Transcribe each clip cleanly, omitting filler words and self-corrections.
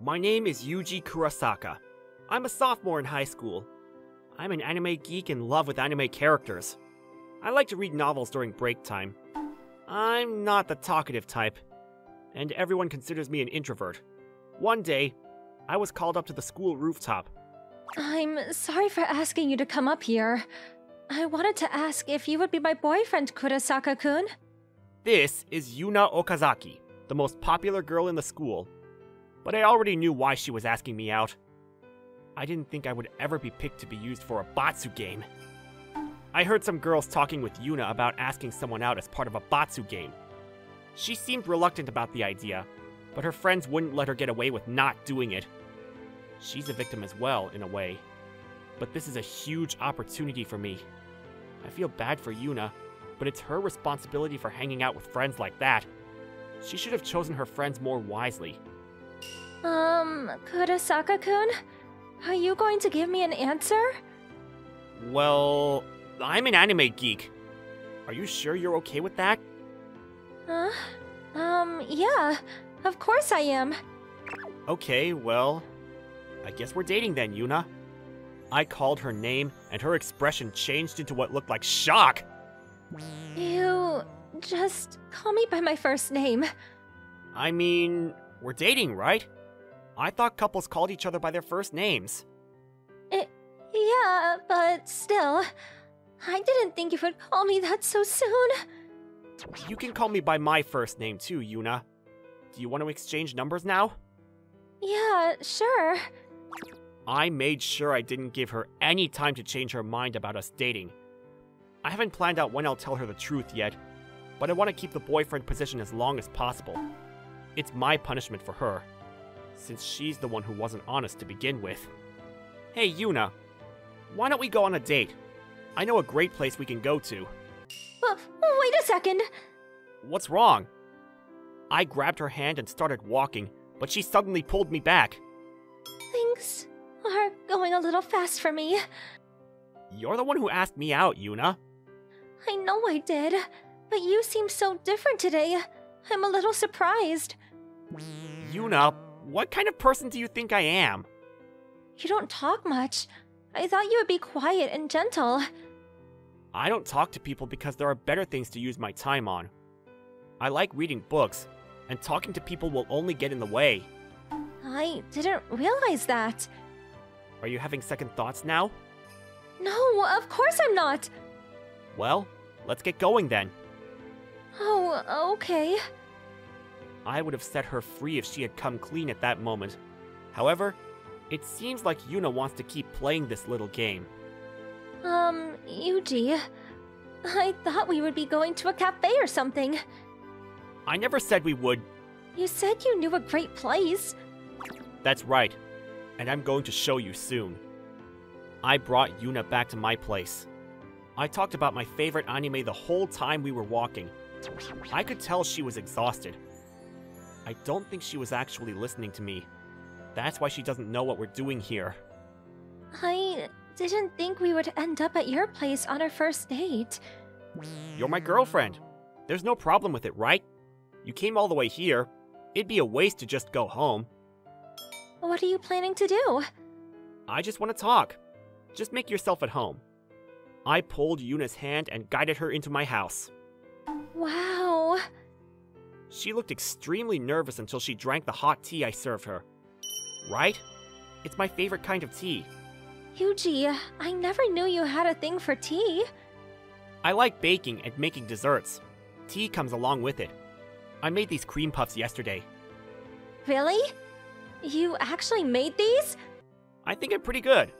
My name is Yuji Kurosaka. I'm a sophomore in high school. I'm an anime geek in love with anime characters. I like to read novels during break time. I'm not the talkative type, and everyone considers me an introvert. One day, I was called up to the school rooftop. I'm sorry for asking you to come up here. I wanted to ask if you would be my boyfriend, Kurosaka-kun. This is Yuna Okazaki, the most popular girl in the school. But I already knew why she was asking me out. I didn't think I would ever be picked to be used for a Batsu game. I heard some girls talking with Yuna about asking someone out as part of a Batsu game. She seemed reluctant about the idea, but her friends wouldn't let her get away with not doing it. She's a victim as well, in a way. But this is a huge opportunity for me. I feel bad for Yuna, but it's her responsibility for hanging out with friends like that. She should have chosen her friends more wisely. Kurosaka-kun? Are you going to give me an answer? Well, I'm an anime geek. Are you sure you're okay with that? Yeah. Of course I am. Okay, well, I guess we're dating then, Yuna. I called her name, and her expression changed into what looked like shock. You just call me by my first name. I mean, we're dating, right? I thought couples called each other by their first names. Yeah, but still, I didn't think you would call me that so soon. You can call me by my first name too, Yuna. Do you want to exchange numbers now? Yeah, sure. I made sure I didn't give her any time to change her mind about us dating. I haven't planned out when I'll tell her the truth yet, but I want to keep the boyfriend position as long as possible. It's my punishment for her, since she's the one who wasn't honest to begin with. Hey, Yuna, why don't we go on a date? I know a great place we can go to. Wait a second. What's wrong? I grabbed her hand and started walking, but she suddenly pulled me back. Things are going a little fast for me. You're the one who asked me out, Yuna. I know I did, but you seem so different today. I'm a little surprised. Yuna, what kind of person do you think I am? You don't talk much. I thought you would be quiet and gentle. I don't talk to people because there are better things to use my time on. I like reading books, and talking to people will only get in the way. I didn't realize that. Are you having second thoughts now? No, of course I'm not. Well, let's get going then. Oh, okay. I would have set her free if she had come clean at that moment. However, it seems like Yuna wants to keep playing this little game. Yuji, I thought we would be going to a cafe or something. I never said we would. You said you knew a great place. That's right, and I'm going to show you soon. I brought Yuna back to my place. I talked about my favorite anime the whole time we were walking. I could tell she was exhausted. I don't think she was actually listening to me. That's why she doesn't know what we're doing here. I didn't think we would end up at your place on our first date. You're my girlfriend. There's no problem with it, right? You came all the way here. It'd be a waste to just go home. What are you planning to do? I just want to talk. Just make yourself at home. I pulled Yuna's hand and guided her into my house. Wow. She looked extremely nervous until she drank the hot tea I served her. Right? It's my favorite kind of tea. Yuji, I never knew you had a thing for tea. I like baking and making desserts. Tea comes along with it. I made these cream puffs yesterday. Really? You actually made these? I think I'm pretty good.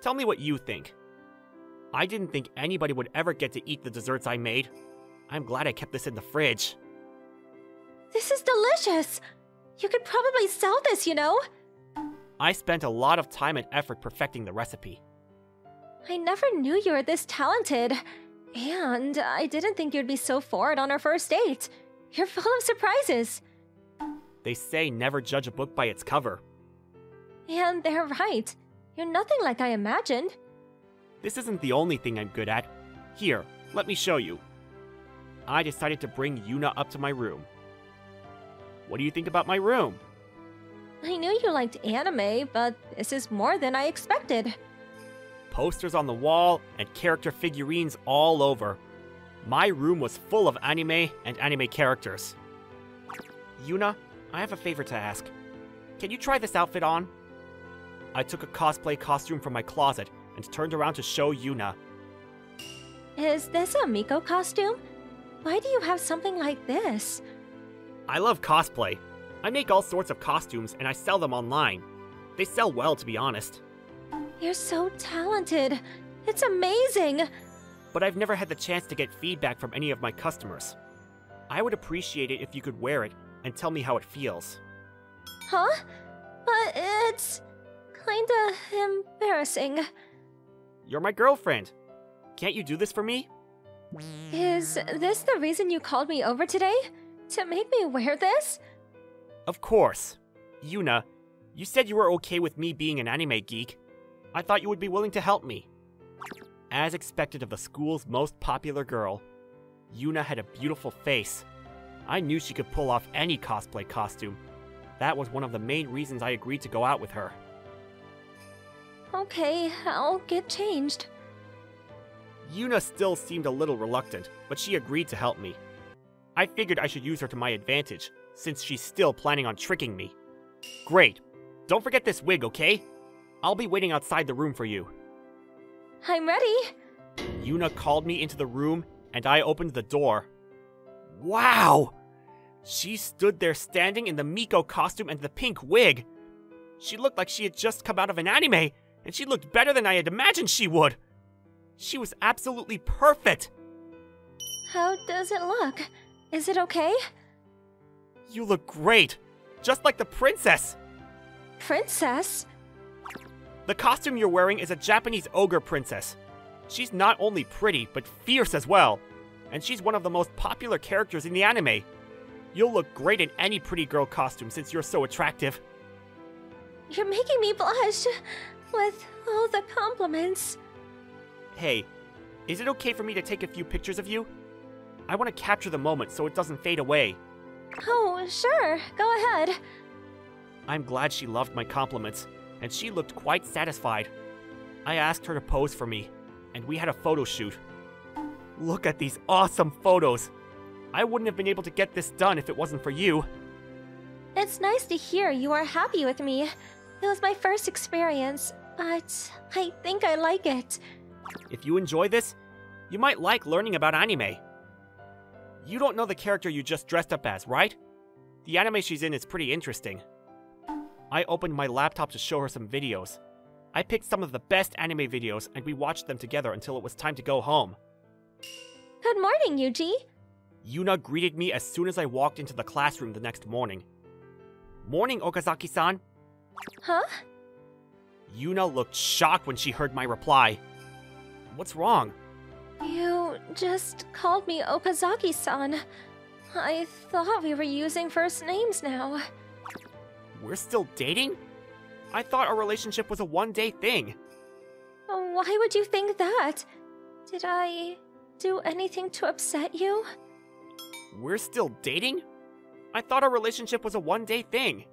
Tell me what you think. I didn't think anybody would ever get to eat the desserts I made. I'm glad I kept this in the fridge. This is delicious! You could probably sell this, you know? I spent a lot of time and effort perfecting the recipe. I never knew you were this talented. And I didn't think you'd be so forward on our first date. You're full of surprises. They say never judge a book by its cover. And they're right. You're nothing like I imagined. This isn't the only thing I'm good at. Here, let me show you. I decided to bring Yuna up to my room. What do you think about my room? I knew you liked anime, but this is more than I expected. Posters on the wall and character figurines all over. My room was full of anime and anime characters. Yuna, I have a favor to ask. Can you try this outfit on? I took a cosplay costume from my closet and turned around to show Yuna. Is this a Miko costume? Why do you have something like this? I love cosplay. I make all sorts of costumes and I sell them online. They sell well, to be honest. You're so talented. It's amazing. But I've never had the chance to get feedback from any of my customers. I would appreciate it if you could wear it and tell me how it feels. Huh? But it's kinda embarrassing. You're my girlfriend. Can't you do this for me? Is this the reason you called me over today? To make me wear this? Of course. Yuna, you said you were okay with me being an anime geek. I thought you would be willing to help me. As expected of the school's most popular girl, Yuna had a beautiful face. I knew she could pull off any cosplay costume. That was one of the main reasons I agreed to go out with her. Okay, I'll get changed. Yuna still seemed a little reluctant, but she agreed to help me. I figured I should use her to my advantage, since she's still planning on tricking me. Great. Don't forget this wig, okay? I'll be waiting outside the room for you. I'm ready. Yuna called me into the room, and I opened the door. Wow! She stood there standing in the Miko costume and the pink wig. She looked like she had just come out of an anime, and she looked better than I had imagined she would. She was absolutely perfect. How does it look? Is it okay? You look great, just like the princess. Princess? The costume you're wearing is a Japanese ogre princess. She's not only pretty, but fierce as well. And she's one of the most popular characters in the anime. You'll look great in any pretty girl costume since you're so attractive. You're making me blush with all the compliments. Hey, is it okay for me to take a few pictures of you? I want to capture the moment so it doesn't fade away. Oh, sure. Go ahead. I'm glad she loved my compliments, and she looked quite satisfied. I asked her to pose for me, and we had a photo shoot. Look at these awesome photos! I wouldn't have been able to get this done if it wasn't for you. It's nice to hear you are happy with me. It was my first experience, but I think I like it. If you enjoy this, you might like learning about anime. You don't know the character you just dressed up as, right? The anime she's in is pretty interesting. I opened my laptop to show her some videos. I picked some of the best anime videos and we watched them together until it was time to go home. Good morning, Yuji. Yuna greeted me as soon as I walked into the classroom the next morning. Morning, Okazaki-san. Huh? Yuna looked shocked when she heard my reply. What's wrong? You just called me Okazaki-san. I thought we were using first names now. We're still dating? I thought our relationship was a one-day thing. Why would you think that? Did I do anything to upset you? We're still dating? I thought our relationship was a one-day thing.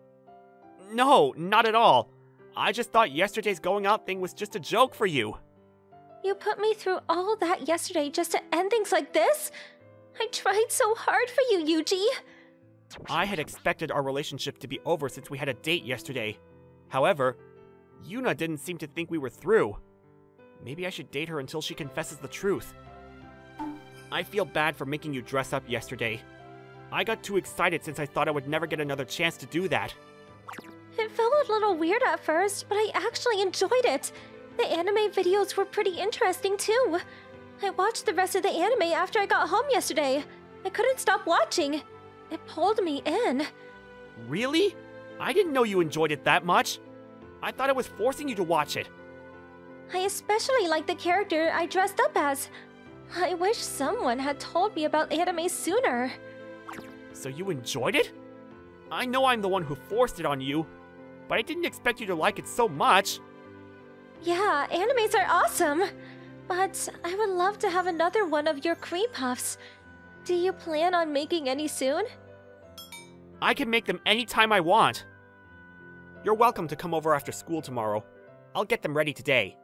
No, not at all. I just thought yesterday's going out thing was just a joke for you. You put me through all that yesterday just to end things like this? I tried so hard for you, Yuji. I had expected our relationship to be over since we had a date yesterday. However, Yuna didn't seem to think we were through. Maybe I should date her until she confesses the truth. I feel bad for making you dress up yesterday. I got too excited since I thought I would never get another chance to do that. It felt a little weird at first, but I actually enjoyed it. The anime videos were pretty interesting too. I watched the rest of the anime after I got home yesterday. I couldn't stop watching. It pulled me in. Really? I didn't know you enjoyed it that much. I thought I was forcing you to watch it. I especially like the character I dressed up as. I wish someone had told me about anime sooner. So you enjoyed it? I know I'm the one who forced it on you, but I didn't expect you to like it so much. Yeah, animes are awesome. But I would love to have another one of your cream puffs. Do you plan on making any soon? I can make them anytime I want. You're welcome to come over after school tomorrow. I'll get them ready today.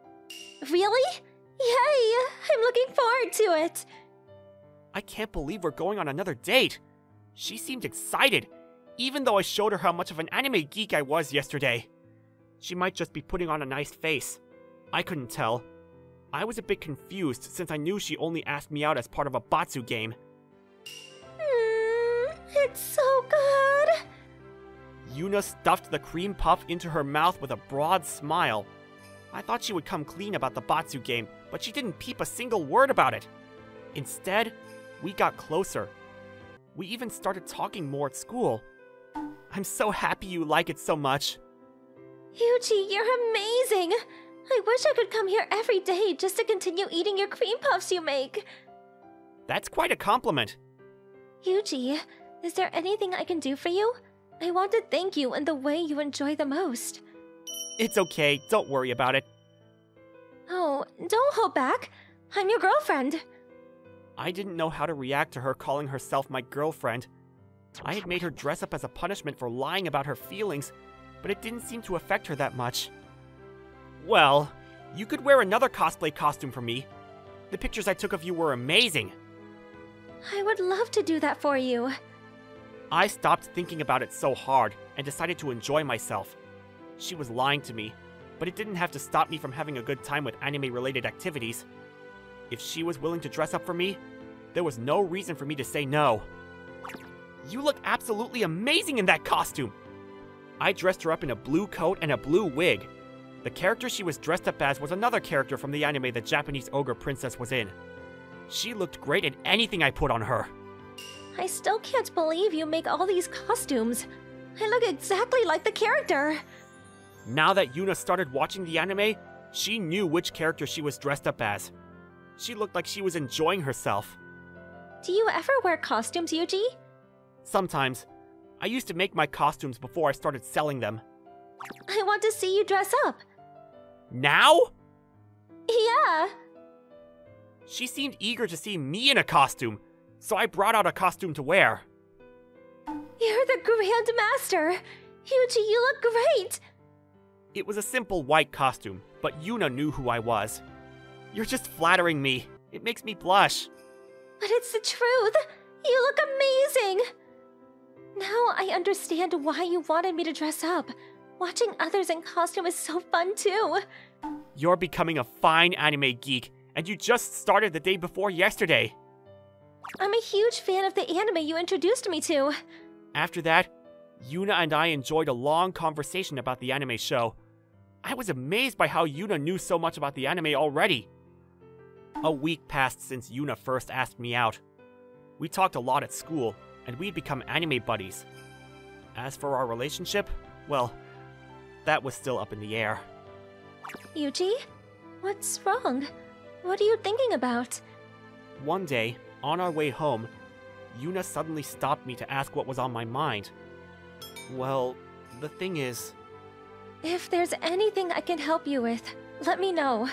Really? Yay! I'm looking forward to it! I can't believe we're going on another date. She seemed excited, even though I showed her how much of an anime geek I was yesterday. She might just be putting on a nice face. I couldn't tell. I was a bit confused since I knew she only asked me out as part of a Batsu game. It's so good! Yuna stuffed the cream puff into her mouth with a broad smile. I thought she would come clean about the Batsu game, but she didn't peep a single word about it. Instead, we got closer. We even started talking more at school. I'm so happy you like it so much. Yuji, you're amazing! I wish I could come here every day just to continue eating your cream puffs you make. That's quite a compliment. Yuji, is there anything I can do for you? I want to thank you in the way you enjoy the most. It's okay, don't worry about it. Oh, don't hold back. I'm your girlfriend. I didn't know how to react to her calling herself my girlfriend. I had made her dress up as a punishment for lying about her feelings, but it didn't seem to affect her that much. Well, you could wear another cosplay costume for me. The pictures I took of you were amazing. I would love to do that for you. I stopped thinking about it so hard and decided to enjoy myself. She was lying to me, but it didn't have to stop me from having a good time with anime-related activities. If she was willing to dress up for me, there was no reason for me to say no. You look absolutely amazing in that costume! I dressed her up in a blue coat and a blue wig. The character she was dressed up as was another character from the anime the Japanese ogre princess was in. She looked great in anything I put on her. I still can't believe you make all these costumes. I look exactly like the character. Now that Yuna started watching the anime, she knew which character she was dressed up as. She looked like she was enjoying herself. Do you ever wear costumes, Yuji? Sometimes. I used to make my costumes before I started selling them. I want to see you dress up. Now? Yeah. She seemed eager to see me in a costume, so I brought out a costume to wear. You're the Grand Master. Yuji, you look great. It was a simple white costume, but Yuna knew who I was. You're just flattering me. It makes me blush. But it's the truth. You look amazing. Now I understand why you wanted me to dress up. Watching others in costume is so fun too. You're becoming a fine anime geek, and you just started the day before yesterday. I'm a huge fan of the anime you introduced me to. After that, Yuna and I enjoyed a long conversation about the anime show. I was amazed by how Yuna knew so much about the anime already. A week passed since Yuna first asked me out. We talked a lot at school, and we'd become anime buddies. As for our relationship, well, that was still up in the air. Yuji? What's wrong? What are you thinking about? One day, on our way home, Yuna suddenly stopped me to ask what was on my mind. Well, the thing is... If there's anything I can help you with, let me know.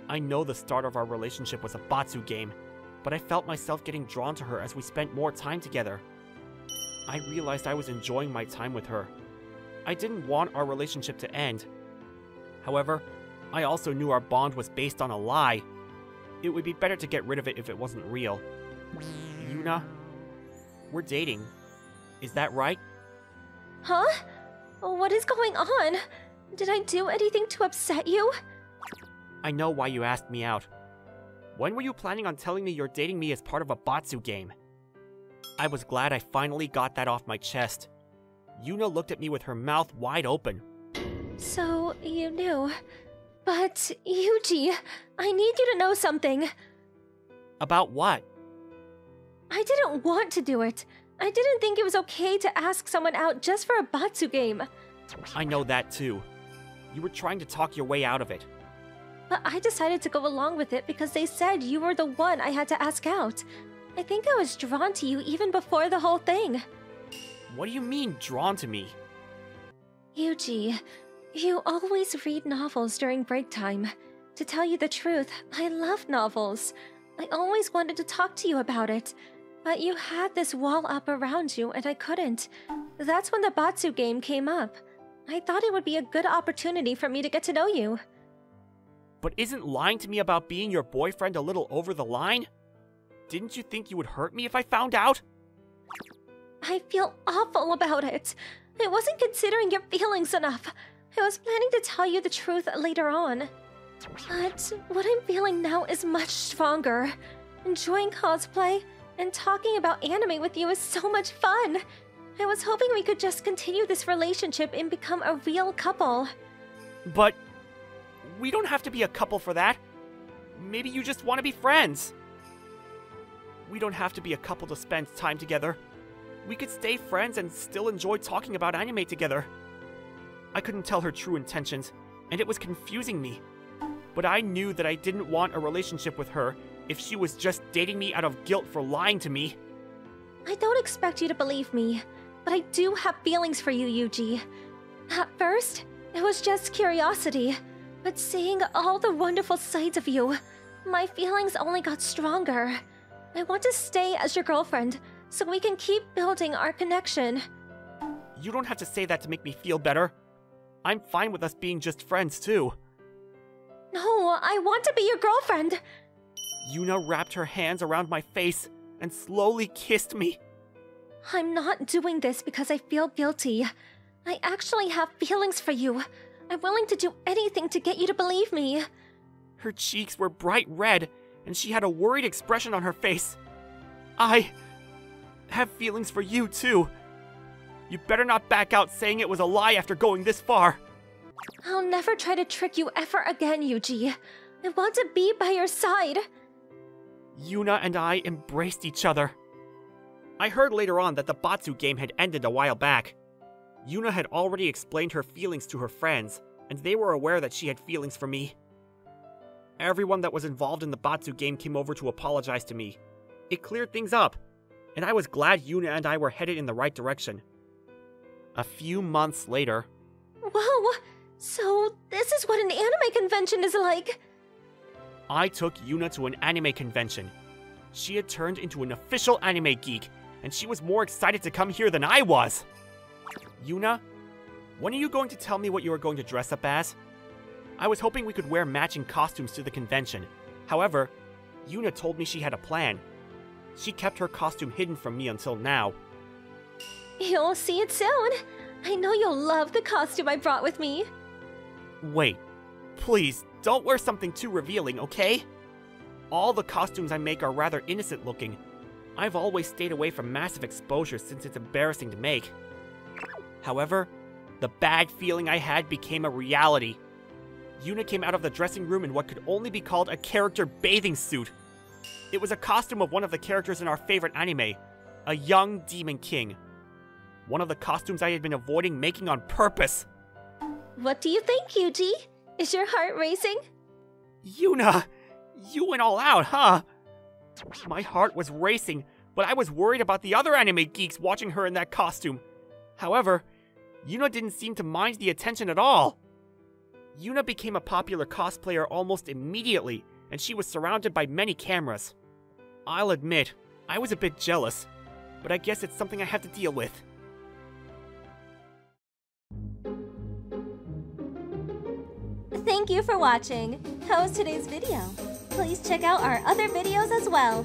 I know the start of our relationship was a Batsu game, but I felt myself getting drawn to her as we spent more time together. I realized I was enjoying my time with her. I didn't want our relationship to end. However, I also knew our bond was based on a lie. It would be better to get rid of it if it wasn't real. Yuna, we're dating. Is that right? Huh? What is going on? Did I do anything to upset you? I know why you asked me out. When were you planning on telling me you're dating me as part of a Batsu game? I was glad I finally got that off my chest. Yuna looked at me with her mouth wide open. So, you knew. But, Yuji, I need you to know something. About what? I didn't want to do it. I didn't think it was okay to ask someone out just for a Batsu game. I know that too. You were trying to talk your way out of it. But I decided to go along with it because they said you were the one I had to ask out. I think I was drawn to you even before the whole thing. What do you mean, drawn to me? Yuji, you always read novels during break time. To tell you the truth, I love novels. I always wanted to talk to you about it. But you had this wall up around you and I couldn't. That's when the Batsu game came up. I thought it would be a good opportunity for me to get to know you. But isn't lying to me about being your boyfriend a little over the line? Didn't you think you would hurt me if I found out? I feel awful about it. I wasn't considering your feelings enough. I was planning to tell you the truth later on. But what I'm feeling now is much stronger. Enjoying cosplay and talking about anime with you is so much fun. I was hoping we could just continue this relationship and become a real couple. But we don't have to be a couple for that. Maybe you just want to be friends. We don't have to be a couple to spend time together. We could stay friends and still enjoy talking about anime together. I couldn't tell her true intentions, and it was confusing me. But I knew that I didn't want a relationship with her if she was just dating me out of guilt for lying to me. I don't expect you to believe me, but I do have feelings for you, Yuji. At first, it was just curiosity, but seeing all the wonderful sides of you, my feelings only got stronger. I want to stay as your girlfriend, so we can keep building our connection. You don't have to say that to make me feel better. I'm fine with us being just friends, too. No, I want to be your girlfriend! Yuna wrapped her hands around my face and slowly kissed me. I'm not doing this because I feel guilty. I actually have feelings for you. I'm willing to do anything to get you to believe me. Her cheeks were bright red, and she had a worried expression on her face. I have feelings for you, too. You better not back out saying it was a lie after going this far. I'll never try to trick you ever again, Yuji. I want to be by your side. Yuna and I embraced each other. I heard later on that the Batsu game had ended a while back. Yuna had already explained her feelings to her friends, and they were aware that she had feelings for me. Everyone that was involved in the Batsu game came over to apologize to me. It cleared things up, and I was glad Yuna and I were headed in the right direction. A few months later... Whoa! So, this is what an anime convention is like! I took Yuna to an anime convention. She had turned into an official anime geek, and she was more excited to come here than I was! Yuna, when are you going to tell me what you are going to dress up as? I was hoping we could wear matching costumes to the convention. However, Yuna told me she had a plan. She kept her costume hidden from me until now. You'll see it soon. I know you'll love the costume I brought with me. Wait, please, don't wear something too revealing, okay? All the costumes I make are rather innocent looking. I've always stayed away from massive exposure since it's embarrassing to make. However, the bad feeling I had became a reality. Yuna came out of the dressing room in what could only be called a character bathing suit. It was a costume of one of the characters in our favorite anime, a young demon king. One of the costumes I had been avoiding making on purpose. What do you think, Yuji? Is your heart racing? Yuna, you went all out, huh? My heart was racing, but I was worried about the other anime geeks watching her in that costume. However, Yuna didn't seem to mind the attention at all. Yuna became a popular cosplayer almost immediately, and she was surrounded by many cameras. I'll admit, I was a bit jealous, but I guess it's something I have to deal with. Thank you for watching. How was today's video? Please check out our other videos as well.